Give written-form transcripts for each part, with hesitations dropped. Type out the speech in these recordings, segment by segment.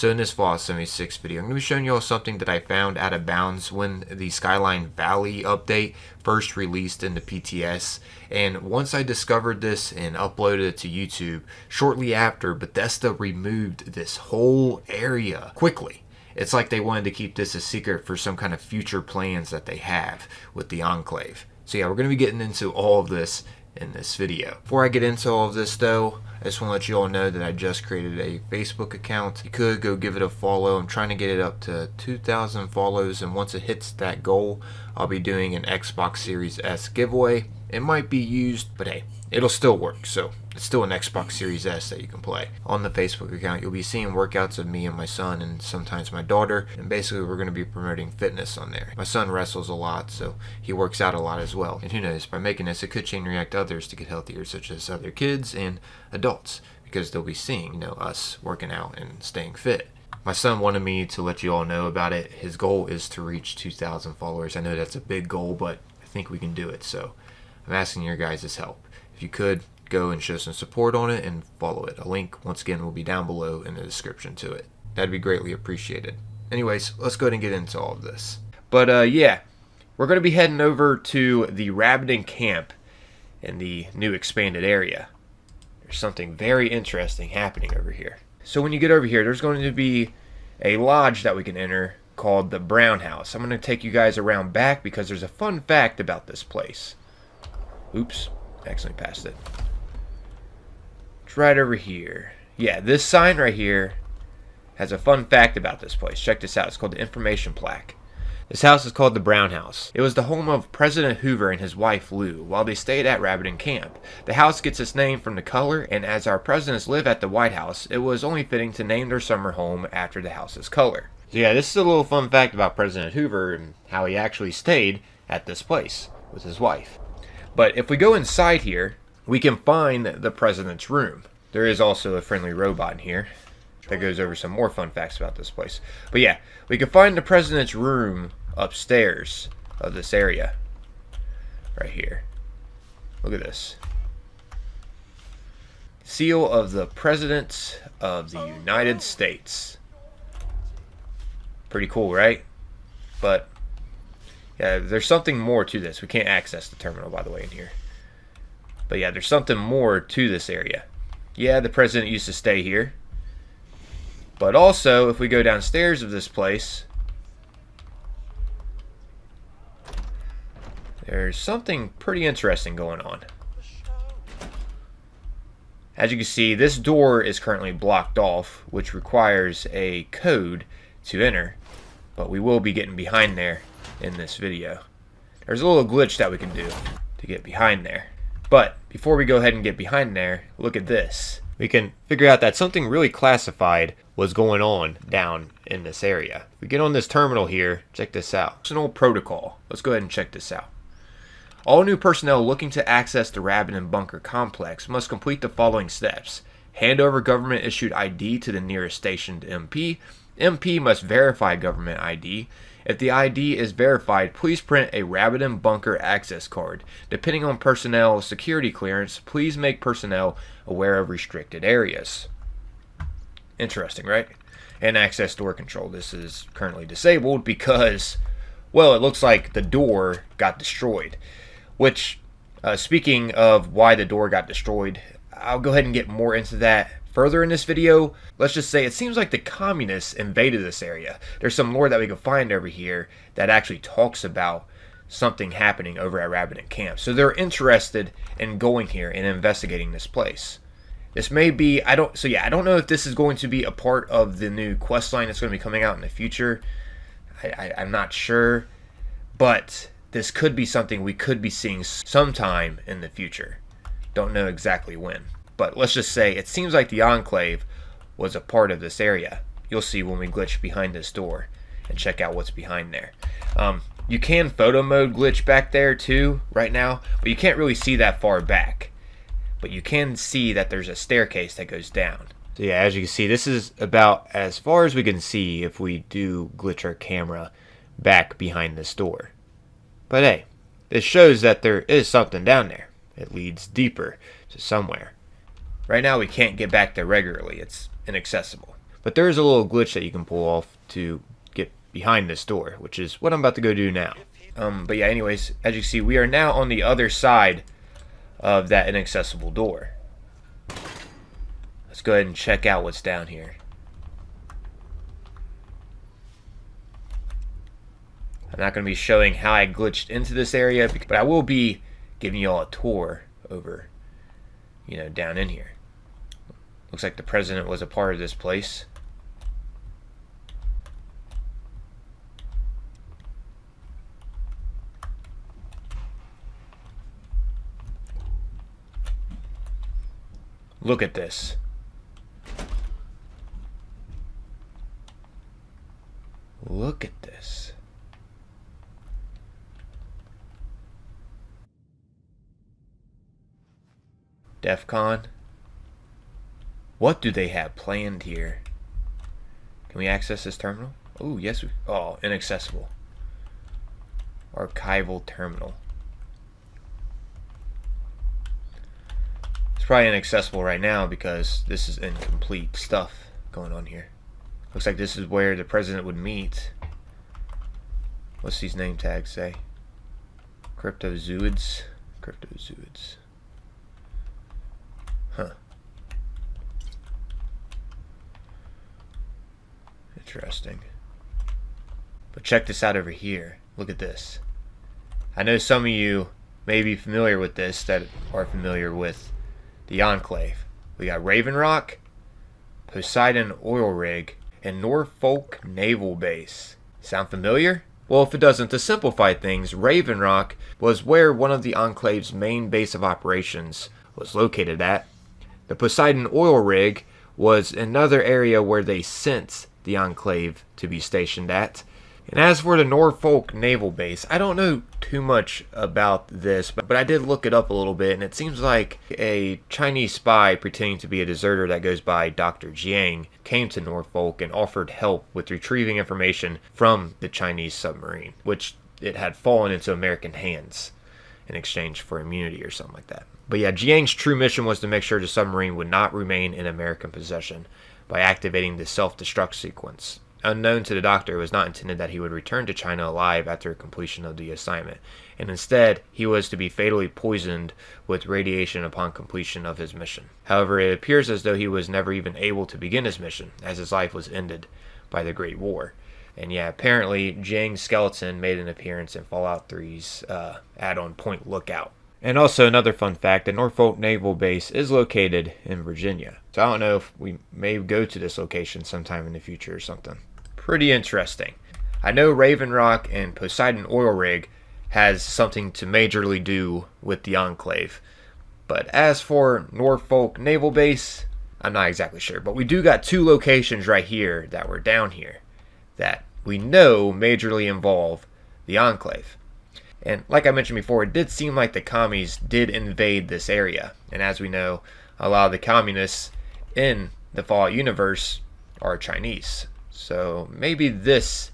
So in this Fallout 76 video, I'm going to be showing you all something that I found out of bounds when the Skyline Valley update first released in the PTS. And once I discovered this and uploaded it to YouTube, shortly after, Bethesda removed this whole area quickly. It's like they wanted to keep this a secret for some kind of future plans that they have with the Enclave. So yeah, we're going to be getting into all of this in this video. Before I get into all of this though, I just want to let you all know that I just created a Facebook account. You could go give it a follow. I'm trying to get it up to 2,000 follows, and once it hits that goal, I'll be doing an Xbox Series S giveaway. It might be used, but hey, it'll still work. So it's still an Xbox Series S that you can play. On the Facebook account, you'll be seeing workouts of me and my son and sometimes my daughter, and basically we're going to be promoting fitness on there. My son wrestles a lot, so he works out a lot as well. And who knows, by making this, it could chain react others to get healthier, such as other kids and adults, because they'll be seeing, us working out and staying fit. My son wanted me to let you all know about it. His goal is to reach 2,000 followers. I know that's a big goal, but I think we can do it. So I'm asking your guys' help. If you could, go and show some support on it and follow it. A link, once again, will be down below in the description to it. That'd be greatly appreciated. Anyways, let's go ahead and get into all of this. But yeah, we're going to be heading over to the Rabbiting camp in the new expanded area. There's something very interesting happening over here. So when you get over here, there's going to be a lodge that we can enter called the Brown House. I'm going to take you guys around back because there's a fun fact about this place. Oops, accidentally passed it. It's right over here. Yeah, this sign right here has a fun fact about this place. Check this out. It's called the information plaque. This house is called the Brown House. It was the home of President Hoover and his wife Lou while they stayed at Rabbiting Camp. The house gets its name from the color, and as our presidents live at the White House, it was only fitting to name their summer home after the house's color. So yeah, this is a little fun fact about President Hoover and how he actually stayed at this place with his wife. But if we go inside here, we can find the president's room. There is also a friendly robot in here that goes over some more fun facts about this place. But yeah, we can find the president's room upstairs of this area right here. Look at this. Seal of the President of the United States. Pretty cool, right? But yeah, there's something more to this. We can't access the terminal, by the way, in here. But yeah, there's something more to this area. Yeah, the president used to stay here. But also, if we go downstairs of this place, there's something pretty interesting going on. As you can see, this door is currently blocked off, which requires a code to enter. But we will be getting behind there in this video. There's a little glitch that we can do to get behind there. But before we go ahead and get behind there, look at this. We can figure out that something really classified was going on down in this area. If we get on this terminal here, check this out. It's an old protocol. Let's go ahead and check this out. All new personnel looking to access the Rabbiting Bunker complex must complete the following steps. Hand over government issued ID to the nearest stationed MP. MP must verify government ID. If the ID is verified, please print a Rabbiting Bunker access card. Depending on personnel security clearance, please make personnel aware of restricted areas. Interesting, right? And access door control. This is currently disabled because, well, it looks like the door got destroyed. Which, speaking of why the door got destroyed, I'll go ahead and get more into that further in this video. Let's just say it seems like the communists invaded this area. There's some lore that we can find over here that actually talks about something happening over at Rabbiting Camp. So they're interested in going here and investigating this place. This may be, I don't know if this is going to be a part of the new quest line that's going to be coming out in the future. I'm not sure, but this could be something we could be seeing sometime in the future. Don't know exactly when. But let's just say it seems like the Enclave was a part of this area. You'll see when we glitch behind this door and check out what's behind there. You can photo mode glitch back there too right now, but you can't really see that far back. But you can see that there's a staircase that goes down. So yeah, as you can see, this is about as far as we can see if we do glitch our camera back behind this door. But hey, this shows that there is something down there. It leads deeper to somewhere. Right now we can't get back there regularly. It's inaccessible. But there is a little glitch that you can pull off to get behind this door, which is what I'm about to go do now. But yeah, anyways, as you see, we are now on the other side of that inaccessible door. Let's go ahead and check out what's down here. I'm not going to be showing how I glitched into this area, but I will be giving you all a tour over, down in here. Looks like the president was a part of this place. Look at this. Look at this. DEF CON. What do they have planned here? Can we access this terminal? Oh, yes. Oh, inaccessible. Archival terminal. It's probably inaccessible right now because this is incomplete stuff going on here. Looks like this is where the president would meet. What's these name tags say? Cryptozooids. Cryptozooids. Huh. Interesting. But check this out over here. Look at this. I know some of you may be familiar with this that are familiar with the Enclave. We got Raven Rock, Poseidon Oil Rig, and Norfolk Naval Base. Sound familiar? Well, if it doesn't, to simplify things, Raven Rock was where one of the Enclave's main base of operations was located at. The Poseidon Oil Rig was another area where they sent the Enclave to be stationed at. And as for the Norfolk Naval Base, I don't know too much about this, but I did look it up a little bit, and it seems like a Chinese spy pretending to be a deserter that goes by Dr. Jiang came to Norfolk and offered help with retrieving information from the Chinese submarine, which it had fallen into American hands in exchange for immunity or something like that. But yeah, Jiang's true mission was to make sure the submarine would not remain in American possession by activating the self-destruct sequence. Unknown to the doctor, it was not intended that he would return to China alive after completion of the assignment, and instead he was to be fatally poisoned with radiation upon completion of his mission. However, it appears as though he was never even able to begin his mission, as his life was ended by the Great War. And yeah, apparently Jiang's skeleton made an appearance in Fallout 3's add-on Point Lookout. And also another fun fact, the Norfolk Naval Base is located in Virginia. So I don't know if we may go to this location sometime in the future or something. Pretty interesting. I know Raven Rock and Poseidon Oil Rig has something to majorly do with the Enclave. But as for Norfolk Naval Base, I'm not exactly sure. But we do got two locations right here that were down here that we know majorly involve the Enclave. And like I mentioned before, it did seem like the commies did invade this area. And as we know, a lot of the communists in the Fallout universe are Chinese. So maybe this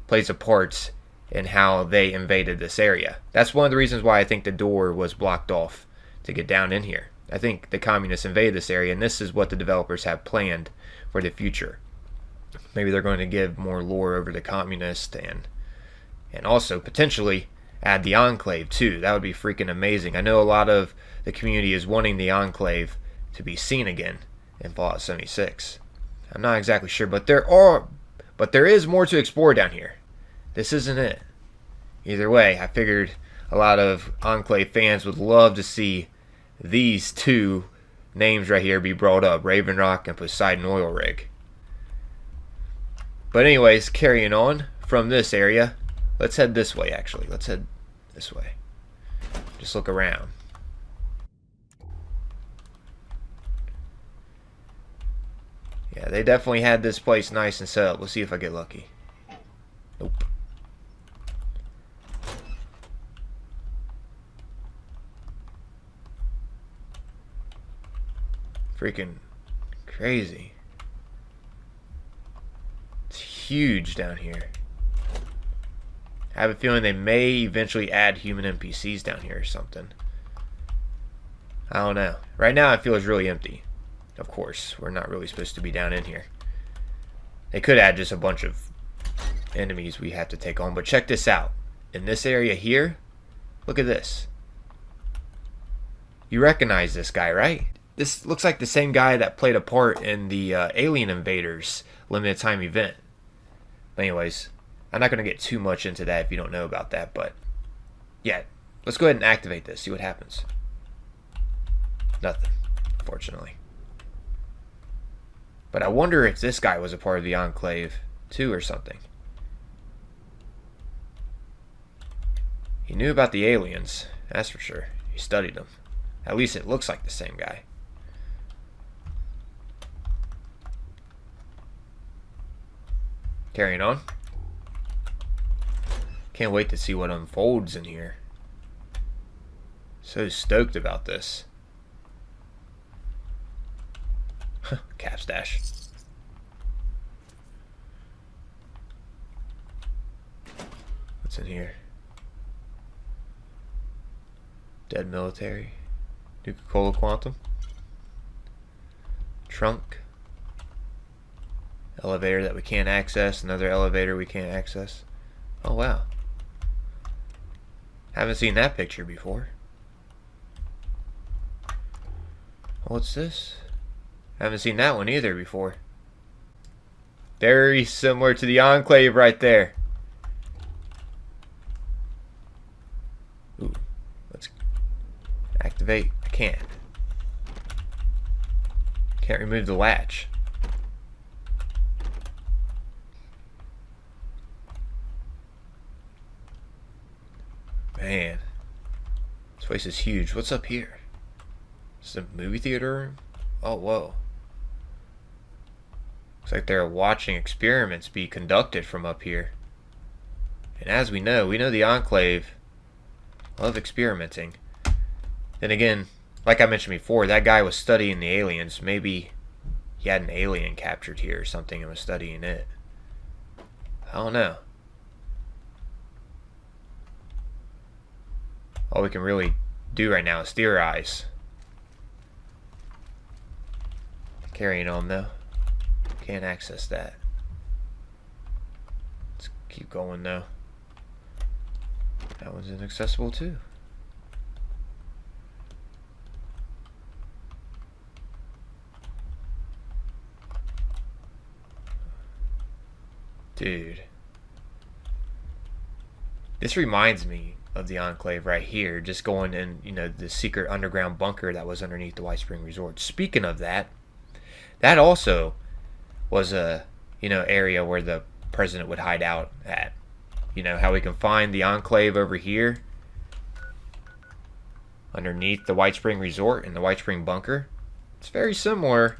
plays a part in how they invaded this area. That's one of the reasons why I think the door was blocked off to get down in here. I think the communists invaded this area, and this is what the developers have planned for the future. Maybe they're going to give more lore over the communists and also potentially add the Enclave too. That would be freaking amazing. I know a lot of the community is wanting the Enclave to be seen again in Fallout 76. I'm not exactly sure, but there is more to explore down here. This isn't it. Either way, I figured a lot of Enclave fans would love to see these two names right here be brought up, Raven Rock and Poseidon Oil Rig. But anyways, carrying on from this area, let's head this way actually. Let's head this way. Just look around. Yeah, they definitely had this place nice and set up. Let's see if I get lucky. Nope. Freaking crazy. It's huge down here. I have a feeling they may eventually add human NPCs down here or something. I don't know. Right now it feels really empty. Of course, we're not really supposed to be down in here. They could add just a bunch of enemies we have to take on, but check this out. In this area here, look at this. You recognize this guy, right? This looks like the same guy that played a part in the Alien Invaders limited time event. But anyways, I'm not going to get too much into that if you don't know about that, but yeah, let's go ahead and activate this, see what happens. Nothing, unfortunately. But I wonder if this guy was a part of the Enclave too or something. He knew about the aliens, that's for sure. He studied them. At least it looks like the same guy. Carrying on. Can't wait to see what unfolds in here. So stoked about this. Cap stash. What's in here? Dead military. Nuka-Cola Quantum. Trunk. Elevator that we can't access. Another elevator we can't access. Oh wow. Haven't seen that picture before. What's this? Haven't seen that one either before. Very similar to the Enclave right there. Ooh, let's activate. I can't. Can't remove the latch. Man, this place is huge. What's up here? Is this a movie theater room? Oh, whoa. Looks like they're watching experiments be conducted from up here. And as we know the Enclave love experimenting. Then again, like I mentioned before, that guy was studying the aliens. Maybe he had an alien captured here or something and was studying it. I don't know. All we can really do right now is theorize. Carrying on though. Can't access that. Let's keep going though. That one's inaccessible too. Dude. This reminds me of the Enclave right here. Just going in, the secret underground bunker that was underneath the White Spring Resort. Speaking of that, that also was a, area where the president would hide out at. How we can find the Enclave over here underneath the White Spring Resort and the White Spring Bunker. It's very similar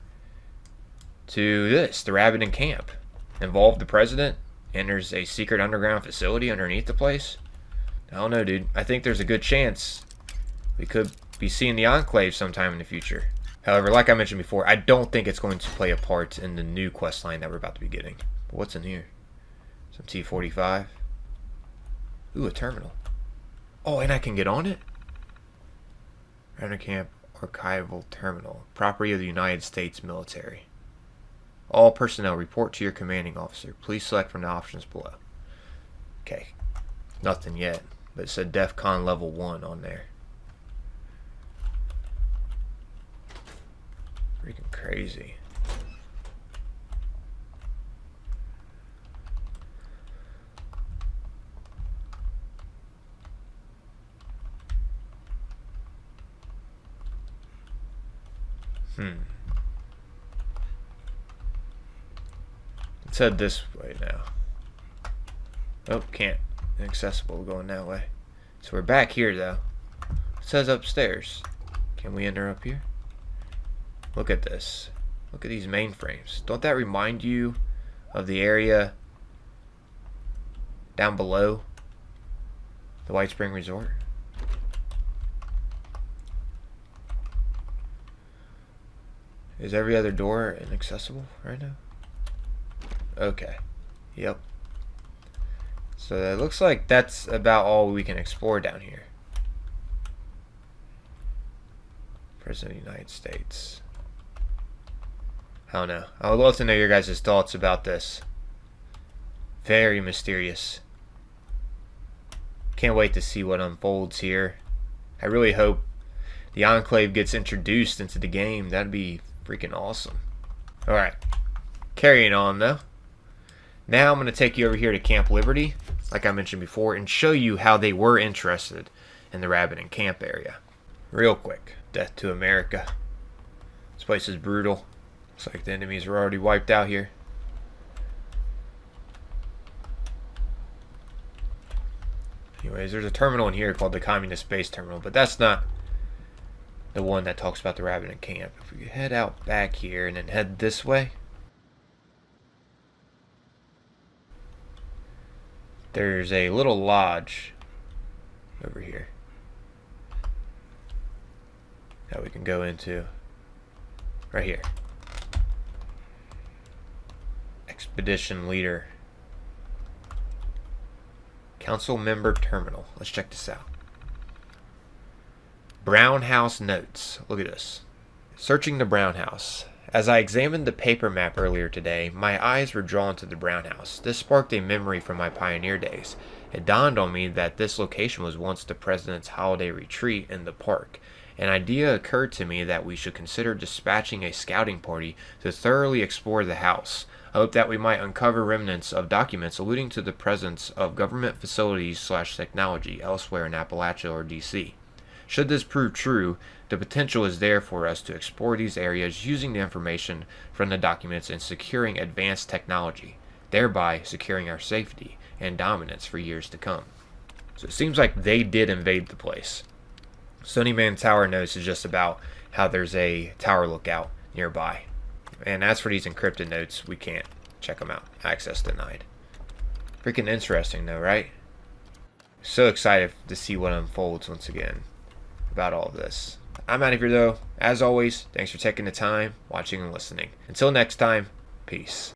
to this, the Rabbiton Camp. Involved the president, enters a secret underground facility underneath the place. I don't know, dude. I think there's a good chance we could be seeing the Enclave sometime in the future. However, like I mentioned before, I don't think it's going to play a part in the new quest line that we're about to be getting. But what's in here? Some T-45. Ooh, a terminal. Oh, and I can get on it? Rabbiton Camp Archival Terminal. Property of the United States Military. All personnel report to your commanding officer. Please select from the options below. Okay. Nothing yet. But it said DEFCON level 1 on there. Freaking crazy. Let's head this way now. Oh, can't. Inaccessible going that way. So we're back here though. It says upstairs. Can we enter up here? Look at this. Look at these mainframes. Don't that remind you of the area down below the White Spring Resort? Is every other door inaccessible right now? Okay. Yep. So it looks like that's about all we can explore down here. President of the United States. I don't know. I would love to know your guys' thoughts about this. Very mysterious. Can't wait to see what unfolds here. I really hope the Enclave gets introduced into the game. That'd be freaking awesome. Alright. Carrying on though. Now I'm going to take you over here to Camp Liberty, like I mentioned before, and show you how they were interested in the Rabbit and Camp area. Real quick. Death to America. This place is brutal. Looks like the enemies were already wiped out here. Anyways, there's a terminal in here called the Communist Base Terminal, but that's not the one that talks about the Rabbit and Camp. If we head out back here and then head this way, there's a little lodge over here that we can go into right here. Expedition Leader. Council Member Terminal. Let's check this out. Brown House Notes. Look at this. Searching the Brown House. As I examined the paper map earlier today, my eyes were drawn to the Brown House. This sparked a memory from my pioneer days. It dawned on me that this location was once the President's holiday retreat in the park. An idea occurred to me that we should consider dispatching a scouting party to thoroughly explore the house. I hope that we might uncover remnants of documents alluding to the presence of government facilities/technology elsewhere in Appalachia or DC. Should this prove true, the potential is there for us to explore these areas using the information from the documents and securing advanced technology, thereby securing our safety and dominance for years to come. So it seems like they did invade the place. Sunnyman Tower Notes is just about how there's a tower lookout nearby. And as for these encrypted notes, we can't check them out. Access denied. Freaking interesting though, right? So excited to see what unfolds once again about all of this. I'm out of here though. As always, thanks for taking the time, watching and listening. Until next time, peace.